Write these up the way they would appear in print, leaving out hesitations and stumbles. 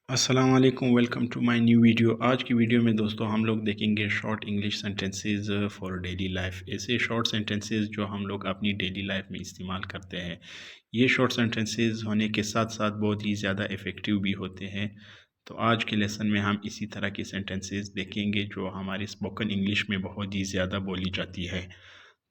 अस्सलाम वालेकुम, welcome to my new video. आज की वीडियो में दोस्तों हम लोग देखेंगे short English sentences for daily life. ऐसे शॉर्ट सेंटेंसेस जो हम लोग अपनी डेली लाइफ में इस्तेमाल करते हैं। ये शॉर्ट सेंटेंसेस होने के साथ साथ बहुत ही ज़्यादा इफ़ेक्टिव भी होते हैं। तो आज के लेसन में हम इसी तरह के सेंटेंसेस देखेंगे जो हमारी स्पोकन इंग्लिश में बहुत ही ज़्यादा बोली जाती है।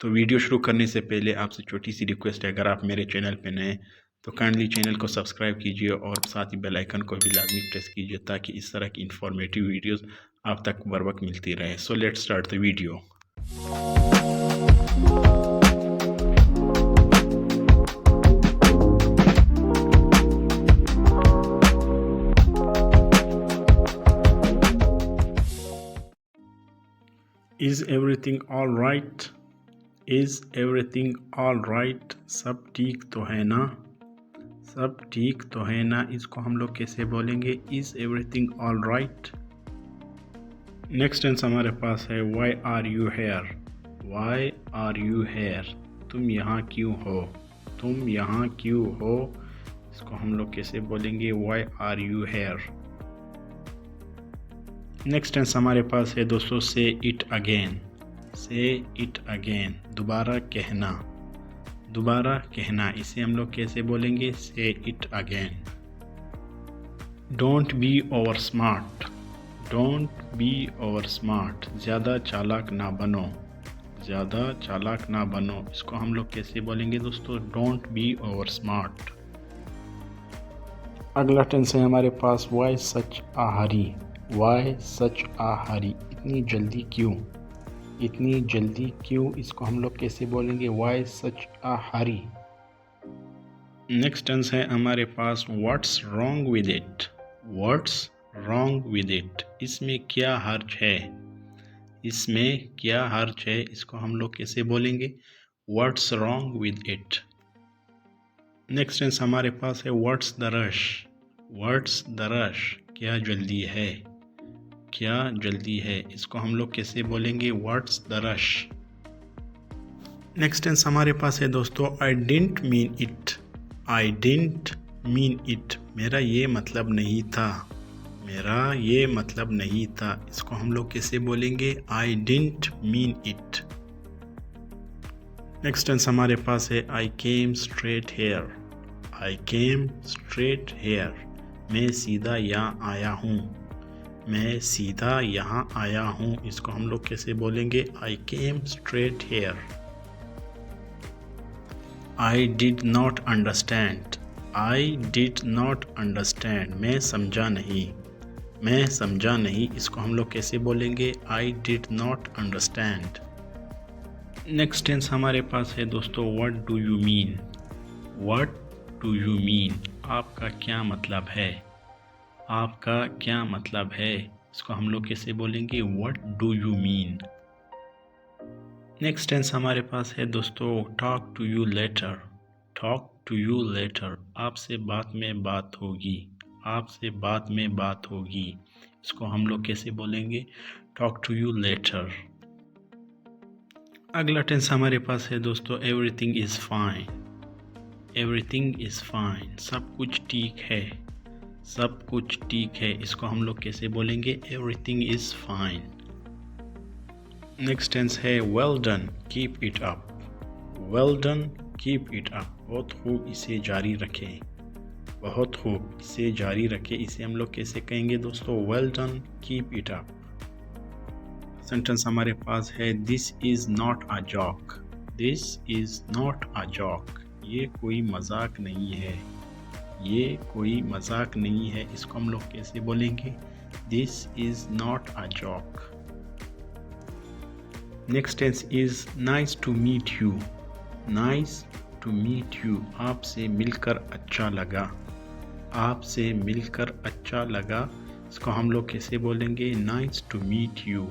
तो वीडियो शुरू करने से पहले आपसे छोटी सी रिक्वेस्ट है, अगर आप मेरे चैनल पर नए तो काइंडली चैनल को सब्सक्राइब कीजिए और साथ ही बेल आइकन को भी लाजमी प्रेस कीजिए ताकि इस तरह की इंफॉर्मेटिव वीडियोस आप तक बर वक्त मिलती रहे। So let's start the video. Is everything all right? Is everything all right? सब ठीक तो है ना? सब ठीक तो है ना? इसको हम लोग कैसे बोलेंगे? Is everything all right? Next tense हमारे पास है why are you here? Why are you here? तुम यहाँ क्यों हो? तुम यहाँ क्यों हो? इसको हम लोग कैसे बोलेंगे? Why are you here? Next tense हमारे पास है दोस्तों say it again. Say it again, दोबारा कहना। दोबारा कहना, इसे हम लोग कैसे बोलेंगे? से it again. Don't be over smart. Don't be over smart, ज़्यादा चालाक ना बनो। ज़्यादा चालाक ना बनो, इसको हम लोग कैसे बोलेंगे दोस्तों? Don't be over smart. अगला टेंस है हमारे पास Y such a Hari. Y such a हरी, इतनी जल्दी क्यों? इतनी जल्दी क्यों? इसको हम लोग कैसे बोलेंगे? Why such a hurry. Next tense है हमारे पास what's wrong with it. What's wrong with it, इसमें क्या हर्ज है? इसमें क्या हर्ज है? इसको हम लोग कैसे बोलेंगे? What's wrong with it. Next tense हमारे पास है what's the rush. What's the rush, क्या जल्दी है? क्या जल्दी है? इसको हम लोग कैसे बोलेंगे? What's the rush. Next tense हमारे पास है दोस्तों I didn't mean it. I didn't mean it, मेरा ये मतलब नहीं था। मेरा ये मतलब नहीं था, इसको हम लोग कैसे बोलेंगे? I didn't mean it. Next tense हमारे पास है I came straight here. I came straight here, मैं सीधा यहाँ आया हूँ। मैं सीधा यहाँ आया हूँ, इसको हम लोग कैसे बोलेंगे? I came straight here. I did not understand. I did not understand, मैं समझा नहीं। मैं समझा नहीं, इसको हम लोग कैसे बोलेंगे? I did not understand. Next tense हमारे पास है दोस्तों what do you mean. What do you mean, आपका क्या मतलब है? आपका क्या मतलब है? इसको हम लोग कैसे बोलेंगे? What do you mean. Next tense हमारे पास है दोस्तों talk to you later. Talk to you later, आपसे बात में बात होगी। आपसे बाद में बात होगी, इसको हम लोग कैसे बोलेंगे? Talk to you later. अगला टेंस हमारे पास है दोस्तों everything is fine. Everything is fine, सब कुछ ठीक है। सब कुछ ठीक है, इसको हम लोग कैसे बोलेंगे? Everything is fine. Next tense है well done, keep it up. Well done, keep it up, बहुत खूब, इसे जारी रखें। बहुत खूब, इसे जारी रखें, इसे हम लोग कैसे कहेंगे दोस्तों? Well done, keep it up. Sentence हमारे पास है this is not a joke. This is not a joke, ये कोई मजाक नहीं है। ये कोई मजाक नहीं है, इसको हम लोग कैसे बोलेंगे? This is not a joke. Next tense is nice to meet you. Nice to meet you, आपसे मिलकर अच्छा लगा। आपसे मिलकर अच्छा लगा, इसको हम लोग कैसे बोलेंगे? Nice to meet you.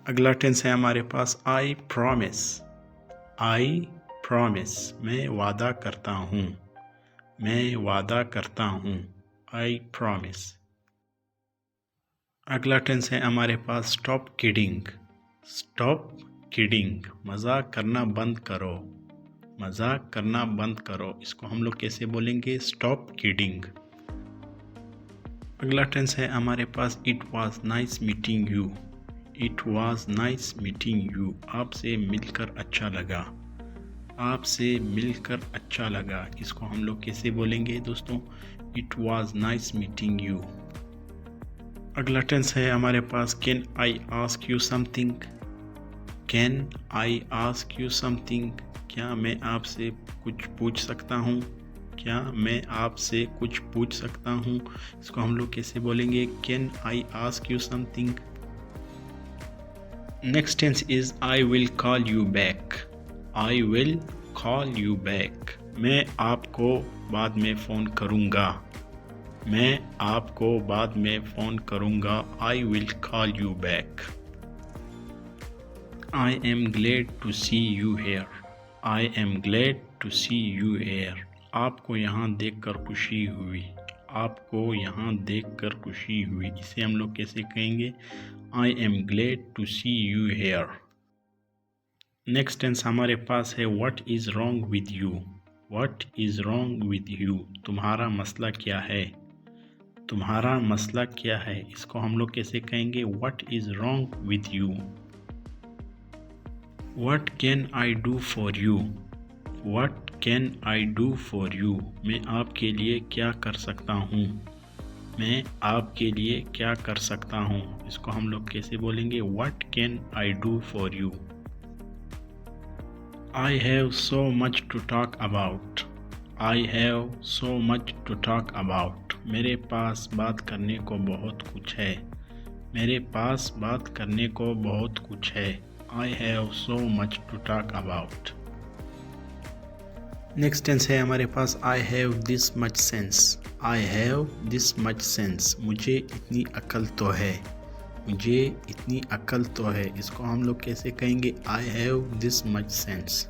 अगला टेंस है हमारे पास आई प्रॉमिस। आई प्रॉमिस, मैं वादा करता हूँ। मैं वादा करता हूँ, आई प्रॉमिस। अगला टेंस है हमारे पास स्टॉप किडिंग। स्टॉप किडिंग, मजाक करना बंद करो। मजाक करना बंद करो, इसको हम लोग कैसे बोलेंगे? Stop kidding. अगला टेंस है हमारे पास it was nice meeting you. It was nice meeting you, आपसे मिलकर अच्छा लगा। आपसे मिलकर अच्छा लगा, इसको हम लोग कैसे बोलेंगे दोस्तों? It was nice meeting you. अगला टेंस है हमारे पास can I ask you something. Can I ask you something, क्या मैं आपसे कुछ पूछ सकता हूँ? क्या मैं आपसे कुछ पूछ सकता हूँ? इसको हम लोग कैसे बोलेंगे? Can I ask you something. Next tense is I will call you back. I will call you back, मैं आपको बाद में फ़ोन करूँगा। मैं आपको बाद में फ़ोन करूँगा। I will call you back. I am glad to see you here. I am glad to see you here, आपको यहाँ देखकर खुशी हुई। आपको यहाँ देखकर खुशी हुई, इसे हम लोग कैसे कहेंगे? I am glad to see you here. Next tense हमारे पास है what is wrong with you. What is wrong with you, तुम्हारा मसला क्या है? तुम्हारा मसला क्या है, इसको हम लोग कैसे कहेंगे? What is wrong with you. What can I do for you? What can I do for you? मैं आपके लिए क्या कर सकता हूँ? मैं आपके लिए क्या कर सकता हूँ? इसको हम लोग कैसे बोलेंगे? What can I do for you? I have so much to talk about. I have so much to talk about. मेरे पास बात करने को बहुत कुछ है। मेरे पास बात करने को बहुत कुछ है। I have so much to talk about. Next tense है हमारे पास I have this much sense. I have this much sense. मुझे इतनी अक्ल तो है। मुझे इतनी अक्ल तो है, इसको हम लोग कैसे कहेंगे? I have this much sense.